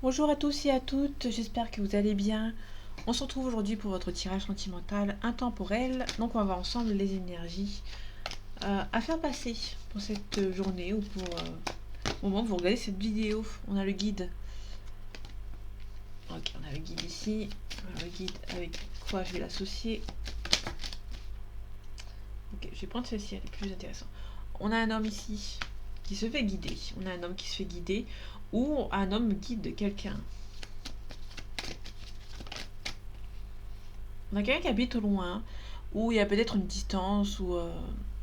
Bonjour à tous et à toutes, j'espère que vous allez bien. On se retrouve aujourd'hui pour votre tirage sentimental intemporel. Donc on va voir ensemble les énergies à faire passer pour cette journée ou pour au moment où vous regardez cette vidéo. On a le guide. Ok, on a le guide ici. Le guide avec quoi je vais l'associer. Ok, je vais prendre celle-ci, elle est plus intéressante. On a un homme ici qui se fait guider. On a un homme qui se fait guider ou un homme guide quelqu'un. On a quelqu'un qui habite au loin, où il y a peut-être une distance, ou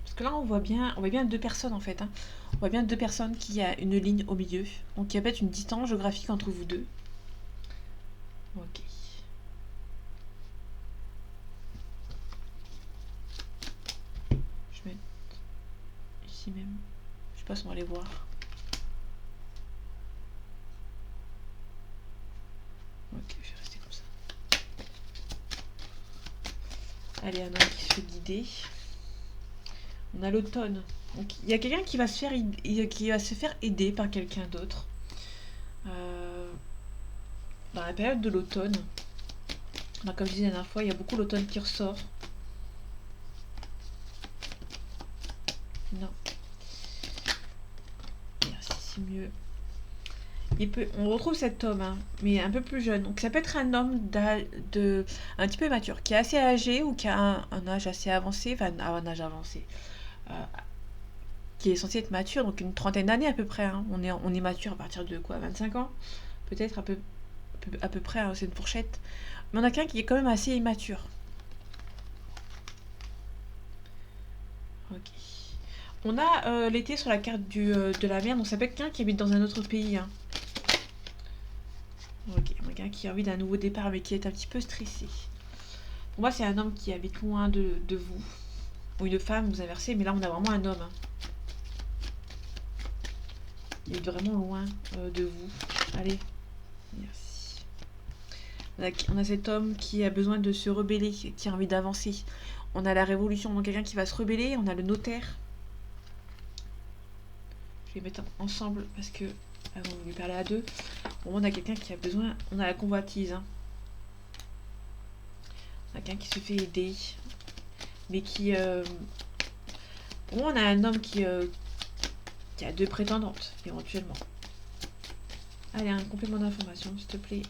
parce que là on voit bien deux personnes en fait. Hein. On voit bien deux personnes qui a une ligne au milieu. Donc il y a peut-être une distance géographique entre vous deux. Ok. Je mets ici même. Je sais pas si on va les voir. Ok, je vais rester comme ça. Allez, un homme qui se fait guider. On a l'automne. Donc il y a quelqu'un qui va se faire aider par quelqu'un d'autre. Dans la période de l'automne. Comme je disais la dernière fois, il y a beaucoup l'automne qui ressort. Non. Merci, c'est mieux. On retrouve cet homme, hein, mais un peu plus jeune. Donc ça peut être un homme un petit peu mature, qui est assez âgé ou qui a un âge assez avancé, enfin un âge avancé, euh, qui est censé être mature, donc une trentaine d'années à peu près. Hein. On est mature à partir de quoi, 25 ans peut-être à peu près, hein, c'est une fourchette. Mais on a quelqu'un qui est quand même assez immature. Ok. On a l'été sur la carte de la mer, donc ça peut être quelqu'un qui habite dans un autre pays. Hein. Ok, quelqu'un qui a envie d'un nouveau départ mais qui est un petit peu stressé. Pour moi, c'est un homme qui habite loin de vous. Ou une femme, vous inversez, mais là, on a vraiment un homme. Hein. Il est vraiment loin de vous. Allez, merci. On a cet homme qui a besoin de se rebeller, qui a envie d'avancer. On a la révolution, donc quelqu'un qui va se rebeller. On a le notaire. Je vais les mettre ensemble parce que avant de lui parler à deux. Bon, on a quelqu'un qui a besoin. On a la convoitise. Hein. On a quelqu'un qui se fait aider. Mais qui. Pour moi, on a un homme qui a deux prétendantes, éventuellement. Allez, un complément d'information, s'il te plaît.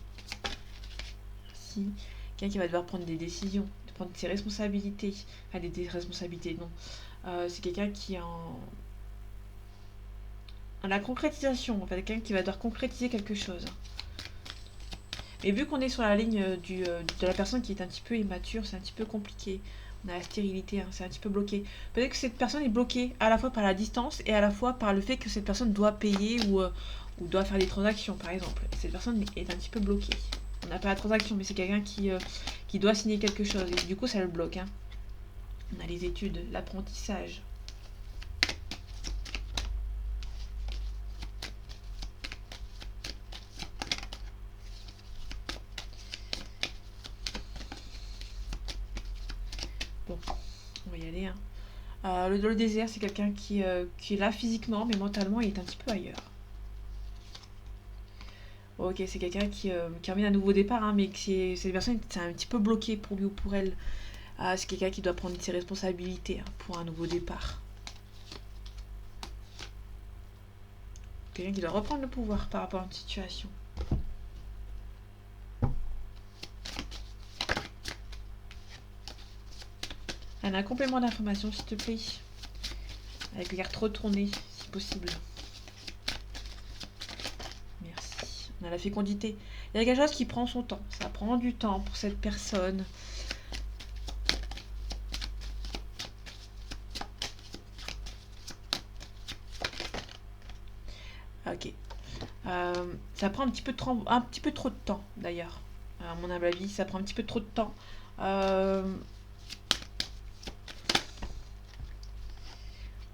Merci. Quelqu'un qui va devoir prendre des décisions, prendre ses responsabilités. Enfin, des responsabilités, non. C'est quelqu'un qui est en la concrétisation. Enfin, quelqu'un qui va devoir concrétiser quelque chose. Mais vu qu'on est sur la ligne de la personne qui est un petit peu immature, c'est un petit peu compliqué. On a la stérilité, hein, c'est un petit peu bloqué. Peut-être que cette personne est bloquée à la fois par la distance et à la fois par le fait que cette personne doit payer ou doit faire des transactions, par exemple. Et cette personne est un petit peu bloquée. On n'a pas la transaction, mais c'est quelqu'un qui doit signer quelque chose. Et du coup, ça le bloque. Hein. On a les études, l'apprentissage. Bon, on va y aller. Hein. Le désert, c'est quelqu'un qui est là physiquement, mais mentalement, il est un petit peu ailleurs. Ok, c'est quelqu'un qui a envie d'un nouveau départ, hein, mais cette personne, c'est un petit peu bloqué pour lui ou pour elle. C'est quelqu'un qui doit prendre ses responsabilités hein, pour un nouveau départ. Quelqu'un qui doit reprendre le pouvoir par rapport à une situation. Un complément d'information, s'il te plaît. Avec les cartes retournées, si possible. Merci. On a la fécondité. Il y a quelque chose qui prend son temps. Ça prend du temps pour cette personne. Ok. Ça prend un petit peu trop de temps, d'ailleurs. À mon humble avis, ça prend un petit peu trop de temps.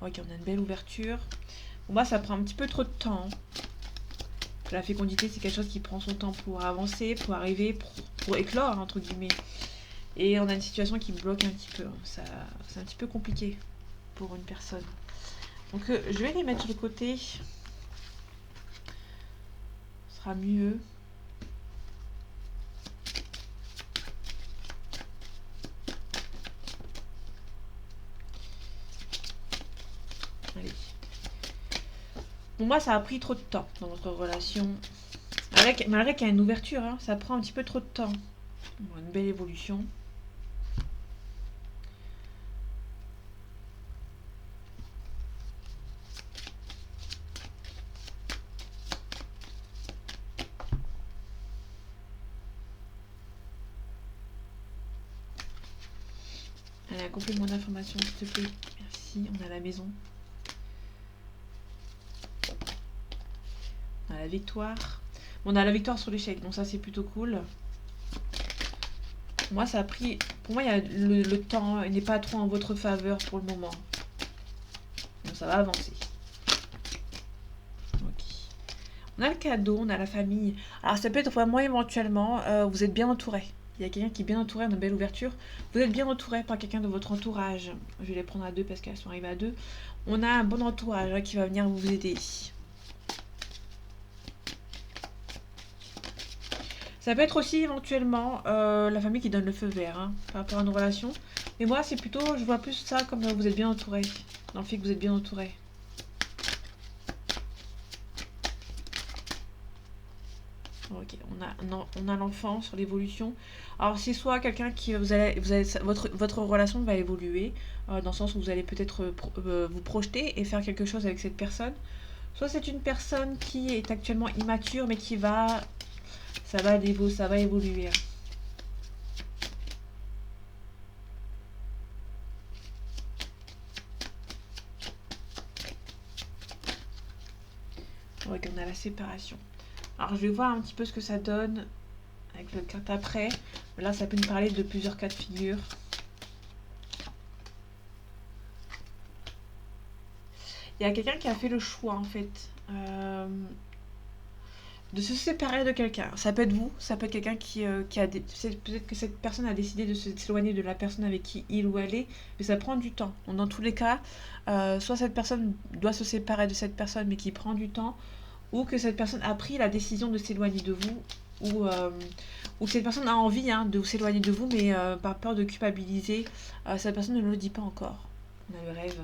Ok, on a une belle ouverture. Bon, moi, ça prend un petit peu trop de temps. La fécondité, c'est quelque chose qui prend son temps pour avancer, pour arriver, pour éclore, entre guillemets. Et on a une situation qui bloque un petit peu. C'est un petit peu compliqué pour une personne. Donc, je vais les mettre sur le côté. Ce sera mieux. Pour moi, ça a pris trop de temps dans votre relation. Malgré qu'il y a une ouverture, hein, ça prend un petit peu trop de temps. Bon, une belle évolution. Allez, un complément d'information, s'il te plaît. Merci, on a la maison. On a la victoire. Bon, on a la victoire sur l'échec, donc ça c'est plutôt cool. Moi, ça a pris... Pour moi, il y a le temps n'est pas trop en votre faveur pour le moment. Donc ça va avancer. Ok. On a le cadeau, on a la famille. Alors ça peut être vraiment éventuellement, vous êtes bien entouré. Il y a quelqu'un qui est bien entouré, une belle ouverture. Vous êtes bien entouré par quelqu'un de votre entourage. Je vais les prendre à deux parce qu'elles sont arrivées à deux. On a un bon entourage qui va venir vous aider. Ça peut être aussi éventuellement la famille qui donne le feu vert hein, par rapport à une relation. Mais moi, c'est plutôt, je vois plus ça comme vous êtes bien entouré. Dans le fait que vous êtes bien entouré. Ok, on a l'enfant sur l'évolution. Alors c'est soit quelqu'un qui votre relation va évoluer dans le sens où vous allez peut-être vous projeter et faire quelque chose avec cette personne. Soit c'est une personne qui est actuellement immature mais qui va ça va évoluer. Ok, on a la séparation. Alors je vais voir un petit peu ce que ça donne avec le carte après. Là ça peut nous parler de plusieurs cas de figure. Il y a quelqu'un qui a fait le choix en fait de se séparer de quelqu'un. Ça peut être vous, ça peut être quelqu'un qui a... Peut-être que cette personne a décidé de s'éloigner de la personne avec qui il ou elle est, mais ça prend du temps. Donc, dans tous les cas, soit cette personne doit se séparer de cette personne, mais qui prend du temps, ou que cette personne a pris la décision de s'éloigner de vous, ou que cette personne a envie hein, de s'éloigner de vous, mais par peur de culpabiliser, cette personne ne le dit pas encore. On a le rêve.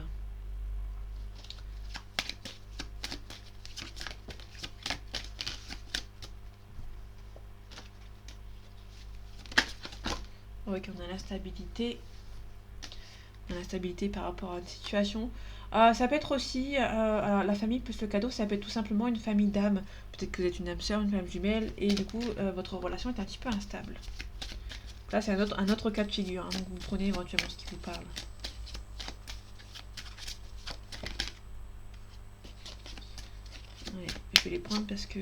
Ok, on a l'instabilité. L'instabilité par rapport à une situation. Ça peut être aussi, la famille plus le cadeau, ça peut être tout simplement une famille d'âmes. Peut-être que vous êtes une âme sœur, une flamme jumelle, et du coup, votre relation est un petit peu instable. Là, c'est un autre cas de figure, hein, donc vous prenez éventuellement ce qui vous parle. Ouais, je vais les prendre parce que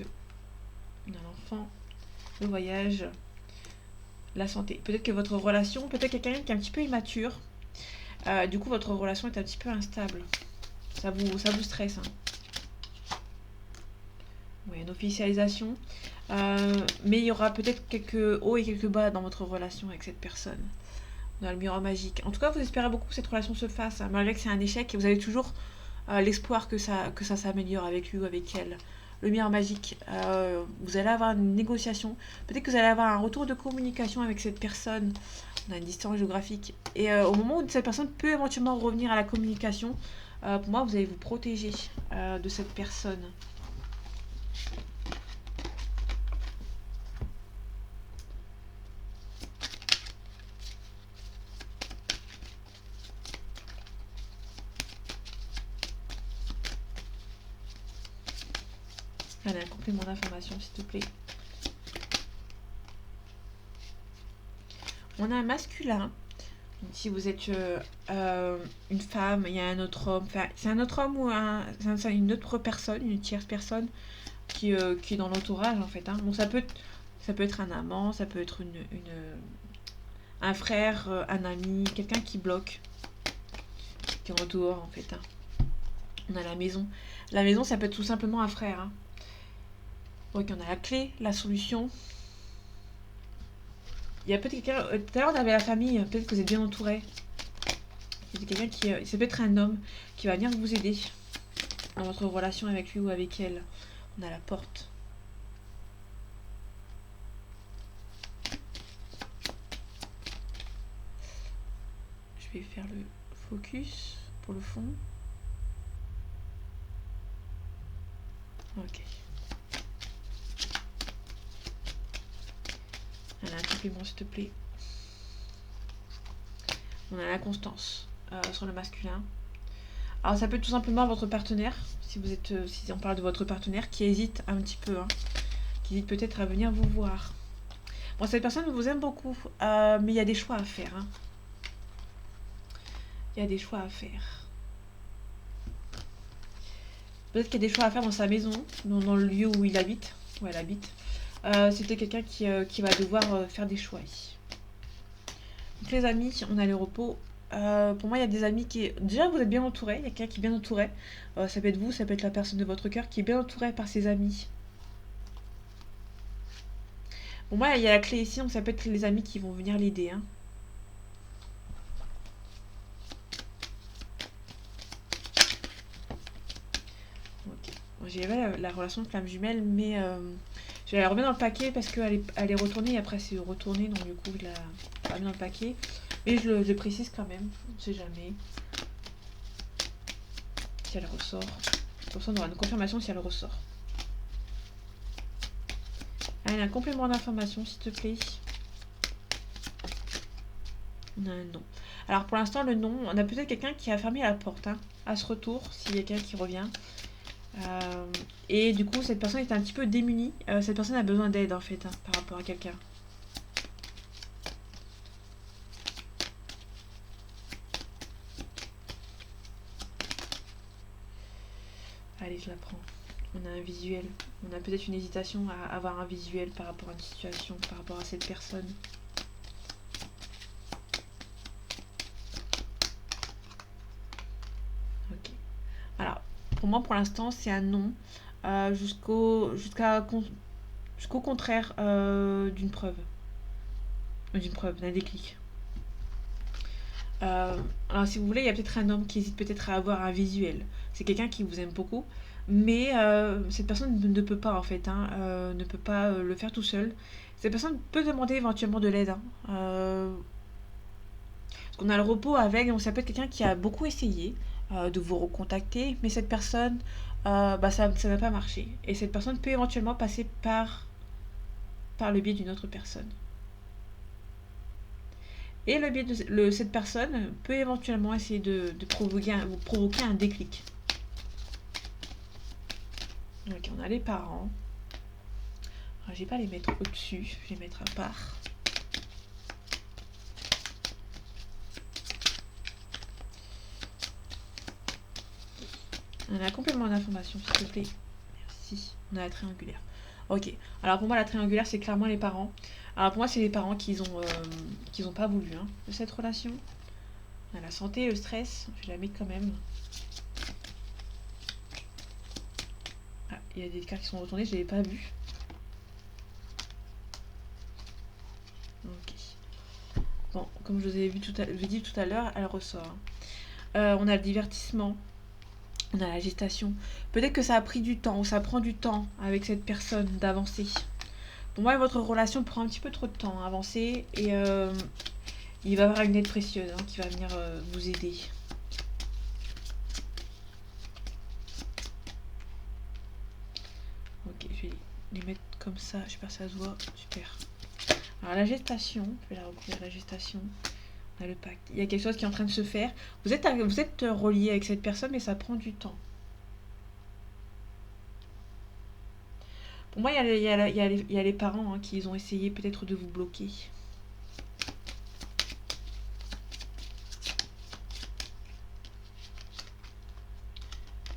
on a l'enfant, le voyage, la santé. Peut-être que votre relation, peut-être quelqu'un qui est un petit peu immature. Du coup, votre relation est un petit peu instable. Ça vous stresse. Hein. Oui, une officialisation. Mais il y aura peut-être quelques hauts et quelques bas dans votre relation avec cette personne. On a le miroir magique. En tout cas, vous espérez beaucoup que cette relation se fasse. Hein, malgré que c'est un échec, et vous avez toujours l'espoir que ça s'améliore avec lui ou avec elle. Le miroir magique, vous allez avoir une négociation. Peut-être que vous allez avoir un retour de communication avec cette personne. On a une distance géographique. Et au moment où cette personne peut éventuellement revenir à la communication, pour moi, vous allez vous protéger de cette personne. Allez, un complément d'information, s'il te plaît. On a un masculin. Si vous êtes une femme, il y a un autre homme. Enfin, c'est un autre homme ou une autre personne, une tierce personne qui est dans l'entourage en fait. Hein. Bon, ça peut être un amant, ça peut être un frère, un ami, quelqu'un qui bloque, qui est en dehors en fait. Hein. On a la maison. La maison, ça peut être tout simplement un frère. Hein. Donc on a la clé, la solution. Il y a peut-être quelqu'un. Tout à l'heure on avait la famille, peut-être que vous êtes bien entouré. C'est quelqu'un qui. Ça peut être un homme qui va venir vous aider dans votre relation avec lui ou avec elle. On a la porte. Je vais faire le focus pour le fond. Ok. Elle a un complément, s'il te plaît. On a la constance sur le masculin. Alors ça peut être tout simplement votre partenaire, si vous êtes, si on parle de votre partenaire, qui hésite un petit peu, hein, qui hésite peut-être à venir vous voir. Bon, cette personne vous aime beaucoup, mais il y a des choix à faire. Hein. Il y a des choix à faire. Peut-être qu'il y a des choix à faire dans sa maison, dans le lieu où il habite, où elle habite. C'était quelqu'un qui va devoir faire des choix ici. Donc les amis, on a le repos. Pour moi, il y a des amis qui... Déjà, vous êtes bien entourés. Il y a quelqu'un qui est bien entouré. Ça peut être vous, ça peut être la personne de votre cœur qui est bien entourée par ses amis. Pour moi, il y a la clé ici, donc ça peut être les amis qui vont venir l'aider. Hein. Ok. Bon, j'ai la relation de flamme jumelle, mais je vais la remettre dans le paquet parce elle est retournée et après c'est retourné, donc du coup, je la remets dans le paquet. Mais je précise quand même, on ne sait jamais. Si elle ressort. Pour ça, on aura une confirmation si elle ressort. Allez, un complément d'information, s'il te plaît. On a un non. Alors, pour l'instant, le non, on a peut-être quelqu'un qui a fermé la porte hein, à ce retour, s'il y a quelqu'un qui revient. Et du coup, cette personne est un petit peu démunie. Cette personne a besoin d'aide, en fait, hein, par rapport à quelqu'un. Allez, je la prends. On a un visuel. On a peut-être une hésitation à avoir un visuel par rapport à une situation, par rapport à cette personne. Ok. Alors, pour moi, pour l'instant, c'est un non. Jusqu'au contraire d'une preuve. D'une preuve, d'un déclic. Alors, si vous voulez, il y a peut-être un homme qui hésite peut-être à avoir un visuel. C'est quelqu'un qui vous aime beaucoup. Mais cette personne ne peut pas en fait, hein, ne peut pas le faire tout seul. Cette personne peut demander éventuellement de l'aide. Hein, parce qu'on a le repos avec, donc ça peut être quelqu'un qui a beaucoup essayé de vous recontacter, mais cette personne, ça n'a pas marché. Et cette personne peut éventuellement passer par le biais d'une autre personne. Et le biais de cette personne peut éventuellement essayer de provoquer un déclic. Donc on a les parents. Alors, je vais pas les mettre au-dessus, je vais les mettre à part. On a un complément d'information, s'il te plaît. Merci. On a la triangulaire. Ok. Alors pour moi, la triangulaire, c'est clairement les parents. Alors pour moi, c'est les parents qui ont pas voulu hein, de cette relation. On a la santé, le stress. Je la mets quand même. Ah, il y a des cartes qui sont retournées, je ne les ai pas vues. Ok. Bon, comme je vous ai dit tout à l'heure, elle ressort. On a le divertissement. On a la gestation. Peut-être que ça a pris du temps, ou ça prend du temps avec cette personne d'avancer. Pour moi, votre relation prend un petit peu trop de temps à avancer et il va y avoir une aide précieuse hein, qui va venir vous aider. Ok, je vais les mettre comme ça, je sais pas si ça se voit, super. Alors la gestation, je vais la recouvrir la gestation. On a le pacte. Il y a quelque chose qui est en train de se faire. Vous êtes relié avec cette personne, mais ça prend du temps. Pour moi, il y a les parents hein, qui ont essayé peut-être de vous bloquer.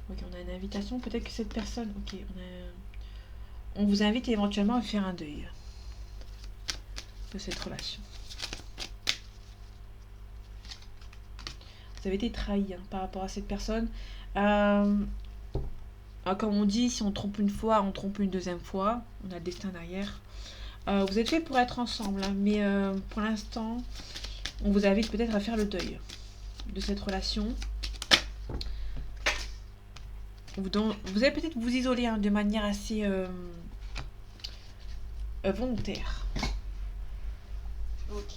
Ok, on a une invitation. Peut-être que cette personne... Ok, on vous invite éventuellement à faire un deuil de cette relation. Vous avez été trahi hein, par rapport à cette personne. Comme on dit, si on trompe une fois, on trompe une deuxième fois. On a le destin derrière. Vous êtes fait pour être ensemble, hein, mais pour l'instant, on vous invite peut-être à faire le deuil de cette relation. Vous allez peut-être vous isoler hein, de manière assez volontaire. Ok.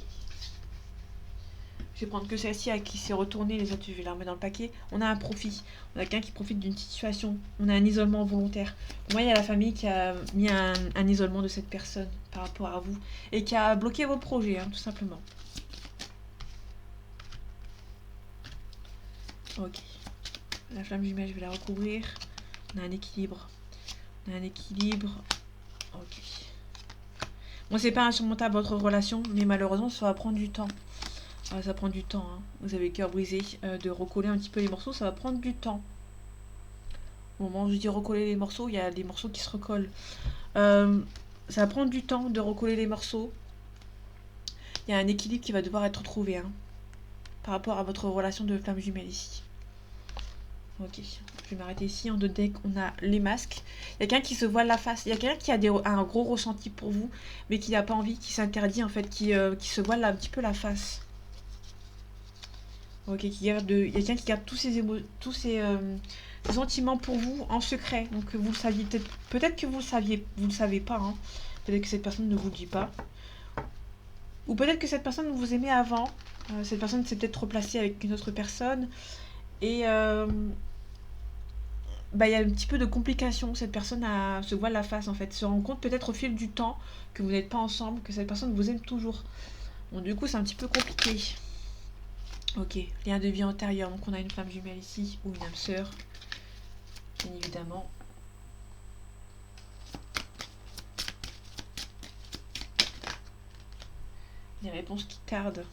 Je vais prendre que celle-ci à qui s'est retournée, les autres je vais la remettre dans le paquet. On a un profit, on a quelqu'un qui profite d'une situation, on a un isolement volontaire. Moi, il y a la famille qui a mis un isolement de cette personne par rapport à vous et qui a bloqué vos projets, hein, tout simplement. Ok. La flamme jumelle, je vais la recouvrir. On a un équilibre. On a un équilibre. Ok. Bon, c'est pas insurmontable votre relation, mais malheureusement, ça va prendre du temps. Ça prend du temps, hein. Vous avez le cœur brisé, de recoller un petit peu les morceaux, ça va prendre du temps. Au moment où je dis recoller les morceaux, il y a des morceaux qui se recollent. Ça va prendre du temps de recoller les morceaux. Il y a un équilibre qui va devoir être trouvé, hein, par rapport à votre relation de flamme jumelle ici. Ok, je vais m'arrêter ici. En deux decks, on a les masques. Il y a quelqu'un qui se voile la face. Il y a quelqu'un qui a un gros ressenti pour vous, mais qui n'a pas envie, qui s'interdit en fait, qui se voile un petit peu la face. Ok, il y a quelqu'un qui garde tous ses sentiments pour vous en secret. Donc vous le saviez peut-être que vous le savez pas, hein. Peut-être que cette personne ne vous le dit pas. Ou peut-être que cette personne vous aimait avant. Cette personne s'est peut-être replacée avec une autre personne. Et bah, y a un petit peu de complications. Cette personne se voile la face en fait. Se rend compte peut-être au fil du temps que vous n'êtes pas ensemble, que cette personne vous aime toujours. Bon, du coup, c'est un petit peu compliqué. Ok, lien de vie antérieur. Donc on a une flamme jumelle ici, ou une âme sœur, bien évidemment. Les réponses qui tardent.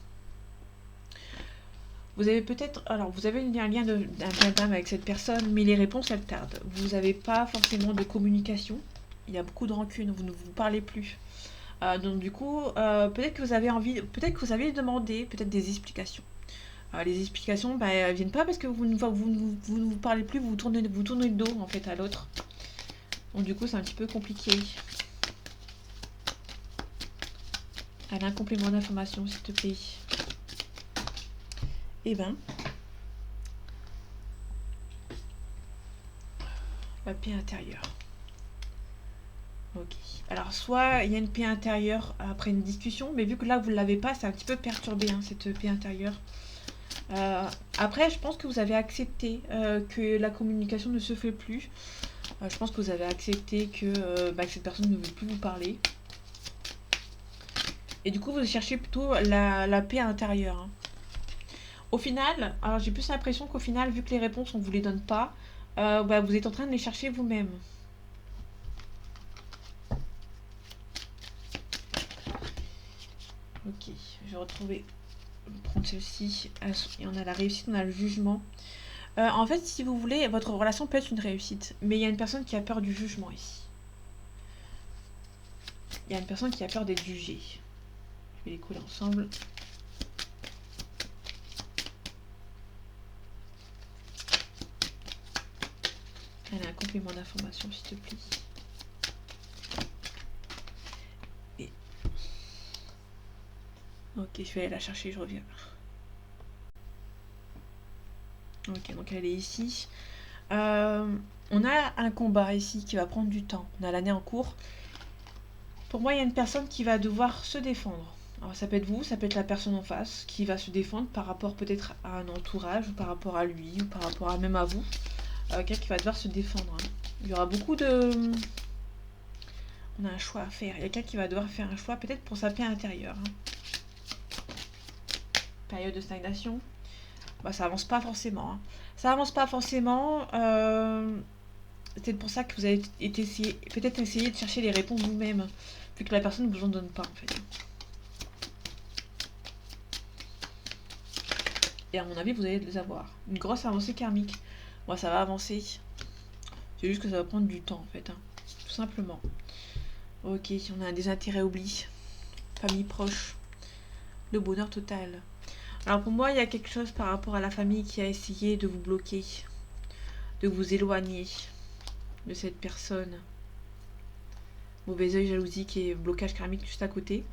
Vous avez peut-être... Alors, vous avez un lien d'âme avec cette personne, mais les réponses, elles tardent. Vous n'avez pas forcément de communication. Il y a beaucoup de rancune, vous ne vous parlez plus. Donc du coup, peut-être que vous avez envie... Peut-être que vous avez demandé peut-être des explications. Les explications, bah, elles viennent pas parce que vous ne vous parlez plus, vous tournez le dos en fait à l'autre. Donc du coup, c'est un petit peu compliqué. Allez, un complément d'information, s'il te plaît. Eh ben, la paix intérieure. Ok. Alors, soit il y a une paix intérieure après une discussion, mais vu que là, vous ne l'avez pas, c'est un petit peu perturbé, hein, cette paix intérieure. Après, je pense que vous avez accepté que la communication ne se fait plus. Je pense que vous avez accepté que cette personne ne veut plus vous parler. Et du coup, vous cherchez plutôt la paix intérieure, hein. Au final, alors j'ai plus l'impression qu'au final, vu que les réponses, on ne vous les donne pas, vous êtes en train de les chercher vous-même. Ok, je vais retrouver, prendre celle-ci. Et on a la réussite, on a le jugement. En fait, si vous voulez, votre relation peut être une réussite, mais il y a une personne qui a peur du jugement ici. Il y a une personne qui a peur d'être jugée. Je vais les coller ensemble. Elle a un complément d'information, s'il te plaît. Et... Ok, je vais aller la chercher, je reviens. Ok, donc elle est ici. On a un combat ici qui va prendre du temps. On a l'année en cours. Pour moi, il y a une personne qui va devoir se défendre. Alors, ça peut être vous, ça peut être la personne en face qui va se défendre par rapport peut-être à un entourage, ou par rapport à lui, ou par rapport à même à vous. Quelqu'un qui va devoir se défendre, hein. Il y aura beaucoup de... On a un choix à faire. Il y a quelqu'un qui va devoir faire un choix peut-être pour sa paix intérieure, hein. Période de stagnation. Bah, ça avance pas forcément, hein. Ça avance pas forcément. C'est peut-être pour ça que vous avez peut-être essayé de chercher les réponses vous-même, vu que la personne ne vous en donne pas en fait. Et à mon avis, vous allez les avoir. Une grosse avancée karmique. Moi, ça va avancer. C'est juste que ça va prendre du temps en fait, hein. Tout simplement. Ok, on a des intérêts oubliés. Famille proche. Le bonheur total. Alors pour moi, il y a quelque chose par rapport à la famille qui a essayé de vous bloquer, de vous éloigner de cette personne. Mauvais œil, jalousie et blocage karmique juste à côté.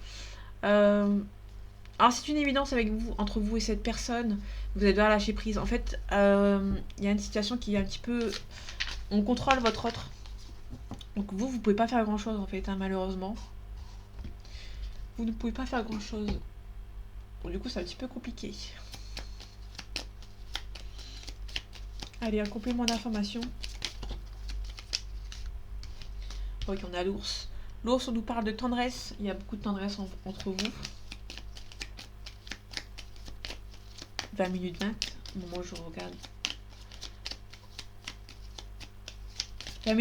Alors c'est une évidence avec vous, entre vous et cette personne, vous allez devoir lâcher prise. En fait, il y a une situation qui est un petit peu... On contrôle votre autre. Donc vous pouvez pas faire grand chose en fait, hein, malheureusement. Vous ne pouvez pas faire grand chose. Bon, du coup, c'est un petit peu compliqué. Allez, un complément d'information. Ok, on a l'ours. L'ours, on nous parle de tendresse. Il y a beaucoup de tendresse entre vous. 20 minutes 20. Au moment où je regarde. 20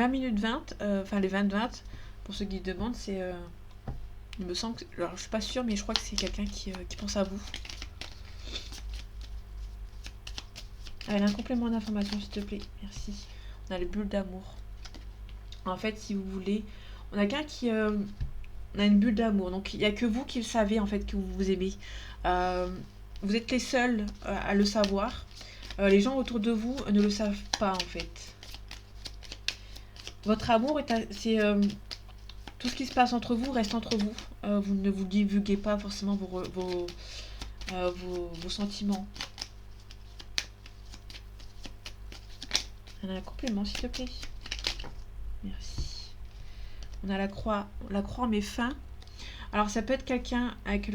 minutes 20. Enfin, les 20-20. Pour ceux qui demandent, c'est... il me semble que... Alors, je suis pas sûre, mais je crois que c'est quelqu'un qui pense à vous. Allez, un complément d'information, s'il te plaît. Merci. On a les bulles d'amour. En fait, si vous voulez... On a quelqu'un qui... on a une bulle d'amour. Donc, il n'y a que vous qui le savez, en fait, que vous vous aimez. Vous êtes les seuls à le savoir. Les gens autour de vous ne le savent pas, en fait. Votre amour, c'est... tout ce qui se passe entre vous reste entre vous. Vous ne vous divulguez pas forcément vos sentiments. On a un complément, s'il te plaît. Merci. On a la croix. La croix met fin. Alors, ça peut être quelqu'un avec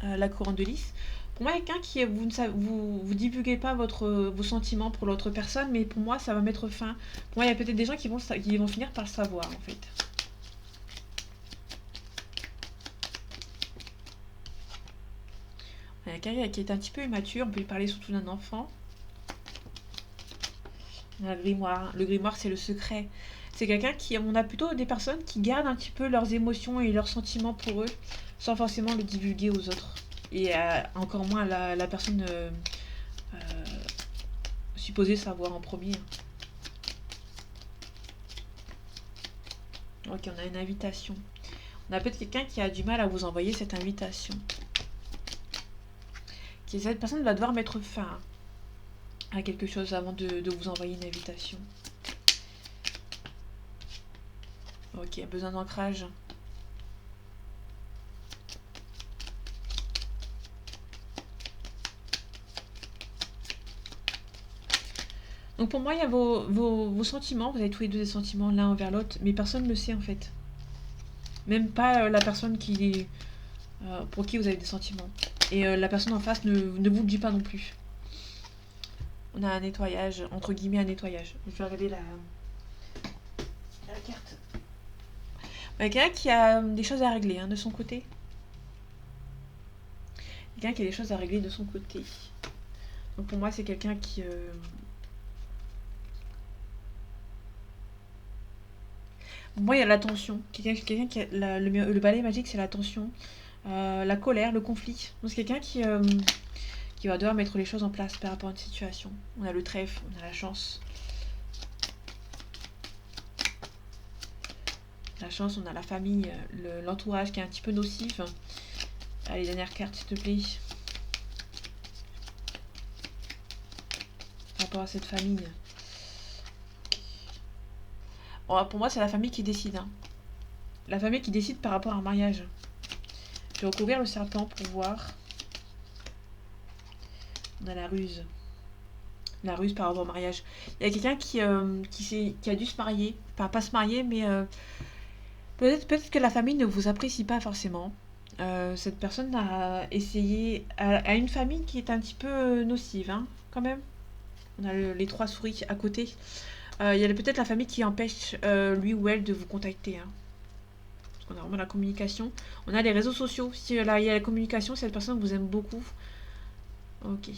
la couronne de lys. Pour moi, quelqu'un qui vous divulguez pas vos sentiments pour l'autre personne, mais pour moi, ça va mettre fin. Pour moi, il y a peut-être des gens qui vont finir par le savoir, en fait. Il y a quelqu'un qui est un petit peu immature. On peut lui parler surtout d'un enfant. On a le grimoire. Le grimoire, c'est le secret. C'est quelqu'un qui... On a plutôt des personnes qui gardent un petit peu leurs émotions et leurs sentiments pour eux, sans forcément le divulguer aux autres. Et encore moins la personne supposée savoir en premier. Ok, on a une invitation. On a peut-être quelqu'un qui a du mal à vous envoyer cette invitation. Cette personne va devoir mettre fin à quelque chose avant de vous envoyer une invitation. Ok, besoin d'ancrage. Donc pour moi, il y a vos sentiments. Vous avez tous les deux des sentiments l'un envers l'autre, mais personne ne le sait en fait. Même pas la personne pour qui vous avez des sentiments. Et la personne en face ne vous le dit pas non plus. On a un nettoyage, entre guillemets un nettoyage. Je vais regarder la carte. Quelqu'un qui a des choses à régler de son côté. Quelqu'un qui a des choses à régler de son côté. Donc pour moi, c'est quelqu'un qui... Pour moi, il y a la tension. Quelqu'un qui a le balai magique, c'est la tension. La colère, le conflit. Donc c'est quelqu'un qui va devoir mettre les choses en place par rapport à une situation. On a le trèfle, on a la chance. La chance, on a la famille, l'entourage qui est un petit peu nocif. Allez, dernière carte, s'il te plaît. Par rapport à cette famille. Bon, pour moi, c'est la famille qui décide. La famille qui décide par rapport à un mariage. Je vais recouvrir le serpent pour voir. On a la ruse. La ruse par rapport au mariage. Il y a quelqu'un qui a dû se marier. Enfin, pas se marier, mais peut-être que la famille ne vous apprécie pas forcément. Cette personne a essayé... a une famille qui est un petit peu nocive, quand même. On a les 3 souris à côté. Il y a peut-être la famille qui empêche lui ou elle de vous contacter. Parce qu'on a vraiment la communication. On a les réseaux sociaux. Si là, il y a la communication, cette personne vous aime beaucoup. Ok.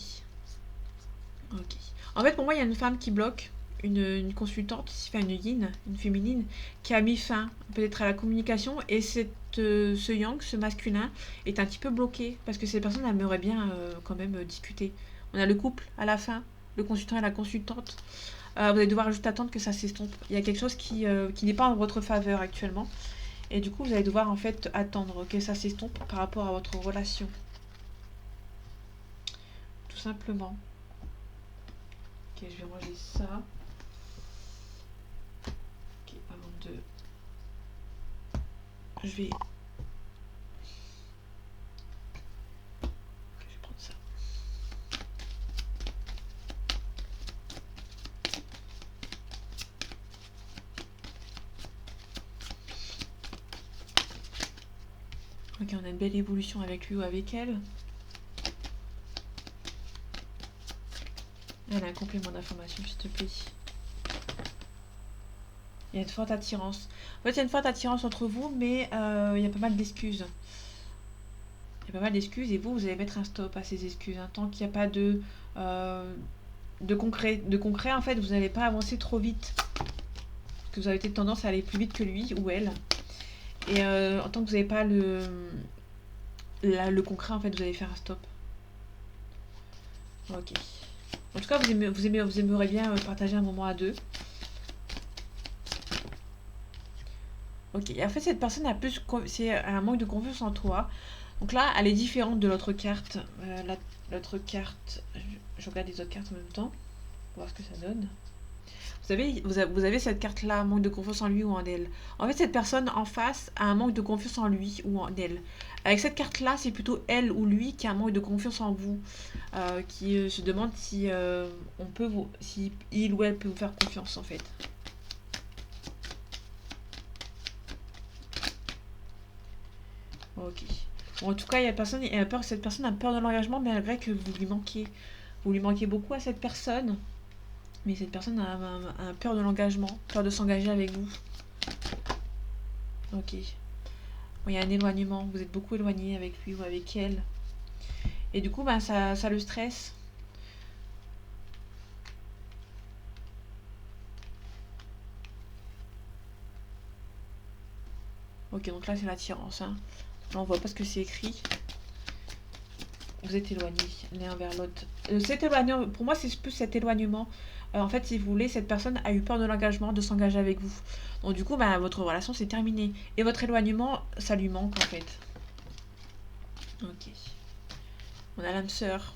Ok. En fait, pour moi, il y a une femme qui bloque, une consultante, enfin une yin, une féminine, qui a mis fin peut-être à la communication. Et ce yang, ce masculin, est un petit peu bloqué. Parce que ces personnes aimeraient bien quand même discuter. On a le couple à la fin, le consultant et la consultante. Vous allez devoir juste attendre que ça s'estompe. Il y a quelque chose qui n'est pas en votre faveur actuellement. Et du coup, vous allez devoir en fait attendre que ça s'estompe par rapport à votre relation. Tout simplement. Ok, je vais ranger ça. Ok, avant de... Je vais... Ok, je vais prendre ça. Ok, on a une belle évolution avec lui ou avec elle. Allez, un complément d'information, s'il te plaît. Il y a une forte attirance. En fait, il y a une forte attirance entre vous, mais il y a pas mal d'excuses. Il y a pas mal d'excuses et vous allez mettre un stop à ces excuses. Hein. Tant qu'il n'y a pas de concret. De concret, en fait, vous n'allez pas avancer trop vite. Parce que vous avez peut-être tendance à aller plus vite que lui ou elle. Et en tant que vous n'avez pas le concret, en fait, vous allez faire un stop. Ok. En tout cas, vous aimeriez bien partager un moment à deux. Ok. Et en fait, cette personne a plus... C'est un manque de confiance en toi. Donc là, elle est différente de l'autre carte. L'autre carte... Je regarde les autres cartes en même temps. Pour voir ce que ça donne. Vous avez cette carte-là, manque de confiance en lui ou en elle. En fait, cette personne en face a un manque de confiance en lui ou en elle. Avec cette carte-là, c'est plutôt elle ou lui qui a un manque de confiance en vous. Qui se demande si si il ou elle peut vous faire confiance en fait. Ok. Bon, en tout cas, cette personne a peur de l'engagement malgré que vous lui manquez. Vous lui manquez beaucoup à cette personne. Mais cette personne a peur de l'engagement, peur de s'engager avec vous. Ok. Bon, il y a un éloignement, vous êtes beaucoup éloigné avec lui ou avec elle. Et du coup, ben, ça le stresse. Ok, donc là c'est l'attirance. Hein. Là on voit pas ce que c'est écrit. Vous êtes éloignés l'un vers l'autre. Cet éloignement, pour moi c'est plus cet éloignement. En fait, si vous voulez, cette personne a eu peur de l'engagement, de s'engager avec vous. Donc du coup, bah, votre relation s'est terminée. Et votre éloignement, ça lui manque en fait. Ok. On a l'âme sœur.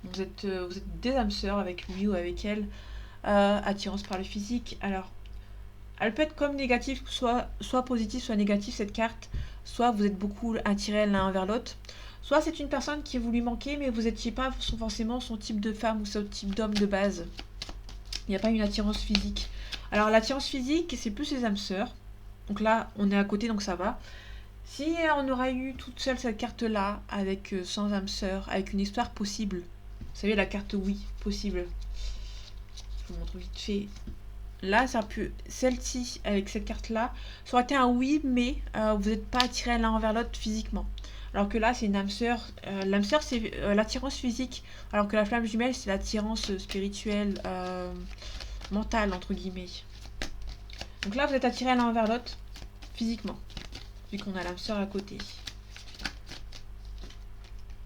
Vous êtes des âmes sœurs avec lui ou avec elle. Attirance par le physique. Alors, elle peut être comme négative, soit positive, soit négative cette carte. Soit vous êtes beaucoup attirés l'un vers l'autre. Soit c'est une personne qui vous lui manquait, mais vous n'étiez pas forcément son type de femme ou son type d'homme de base. Il n'y a pas une attirance physique. Alors l'attirance physique, c'est plus les âmes sœurs. Donc là, on est à côté, donc ça va. Si on aurait eu toute seule cette carte-là, avec sans âme sœur, avec une histoire possible. Vous savez, la carte oui, possible. Je vous montre vite fait. Là, ça peut, celle-ci, avec cette carte-là, ça aurait été un oui, mais vous n'êtes pas attirés l'un envers l'autre physiquement. Alors que là, c'est une âme sœur. L'âme sœur, c'est l'attirance physique. Alors que la flamme jumelle, c'est l'attirance spirituelle, mentale, entre guillemets. Donc là, vous êtes attirés l'un envers l'autre, physiquement. Vu qu'on a l'âme sœur à côté.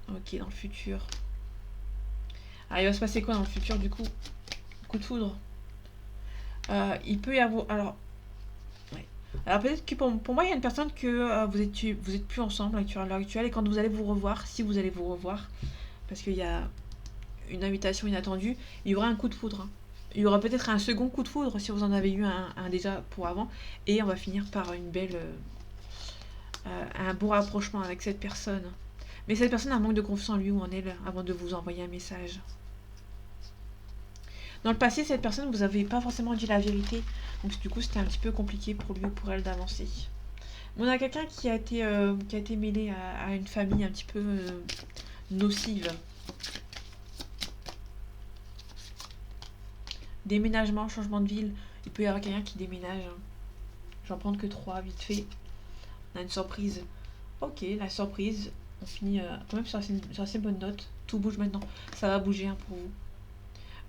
Ok, dans le futur. Alors, il va se passer quoi dans le futur, du coup? Coup de foudre. Il peut y avoir... Alors peut-être que pour moi, il y a une personne que vous êtes plus ensemble à l'heure actuelle et quand vous allez vous revoir, si vous allez vous revoir, parce qu'il y a une invitation inattendue, il y aura un coup de foudre. Hein. Il y aura peut-être un second coup de foudre si vous en avez eu un déjà pour avant, et on va finir par un bon rapprochement avec cette personne. Mais cette personne a un manque de confiance en lui ou en elle avant de vous envoyer un message. Dans le passé, cette personne, vous n'avez pas forcément dit la vérité. Donc du coup, c'était un petit peu compliqué pour lui ou pour elle d'avancer. On a quelqu'un qui a été mêlé à une famille un petit peu nocive. Déménagement, changement de ville. Il peut y avoir quelqu'un qui déménage. J'en prends que 3, vite fait. On a une surprise. Ok, la surprise. On finit quand même sur assez bonne note. Tout bouge maintenant. Ça va bouger hein, pour vous.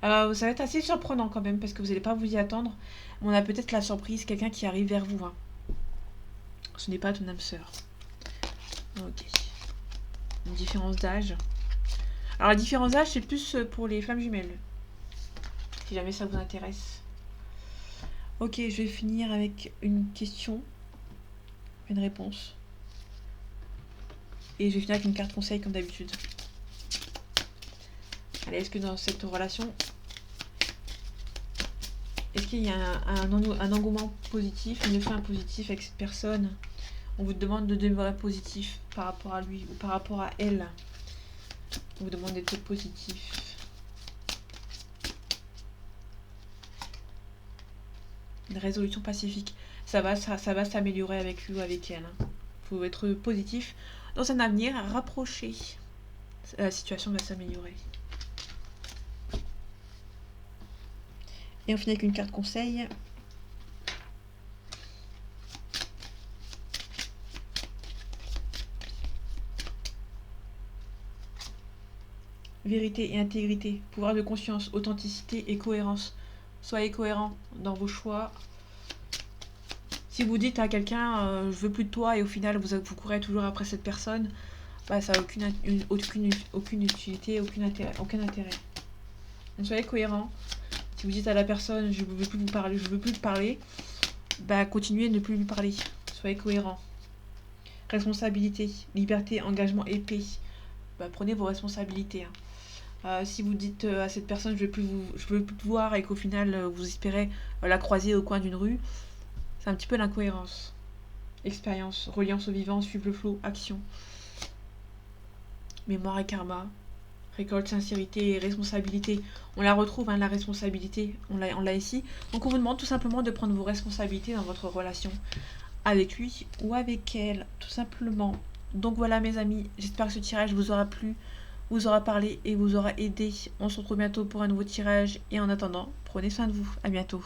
Ça va être assez surprenant quand même parce que vous n'allez pas vous y attendre. On a peut-être la surprise, quelqu'un qui arrive vers vous. Hein. Ce n'est pas ton âme sœur. Ok. Une différence d'âge. Alors la différence d'âge, c'est plus pour les flammes jumelles. Si jamais ça vous intéresse. Ok, je vais finir avec une question. Une réponse. Et je vais finir avec une carte conseil comme d'habitude. Allez, est-ce que dans cette relation, est-ce qu'il y a un engouement positif, une fin positive avec cette personne? On vous demande de demeurer positif par rapport à lui ou par rapport à elle. On vous demande d'être positif. Une résolution pacifique. Ça va s'améliorer avec lui ou avec elle. Il faut être positif. Dans un avenir rapproché, la situation va s'améliorer. Et on finit avec une carte conseil. Vérité et intégrité, pouvoir de conscience, authenticité et cohérence. Soyez cohérent dans vos choix. Si vous dites à quelqu'un je veux plus de toi et au final vous courez toujours après cette personne, bah, ça n'a aucune utilité, aucun intérêt. Donc soyez cohérent. Si vous dites à la personne je veux plus vous parler, je veux plus te parler, bah continuez de ne plus lui parler. Soyez cohérent. Responsabilité, liberté, engagement et paix. Bah, prenez vos responsabilités. Si vous dites à cette personne je veux plus te voir et qu'au final vous espérez la croiser au coin d'une rue, c'est un petit peu l'incohérence. Expérience, reliance au vivant, suivre le flot, action. Mémoire et karma, récolte, sincérité et responsabilité. On la retrouve, hein, la responsabilité, on l'a ici. Donc on vous demande tout simplement de prendre vos responsabilités dans votre relation avec lui ou avec elle, tout simplement. Donc voilà mes amis, j'espère que ce tirage vous aura plu, vous aura parlé et vous aura aidé. On se retrouve bientôt pour un nouveau tirage et en attendant, prenez soin de vous. À bientôt.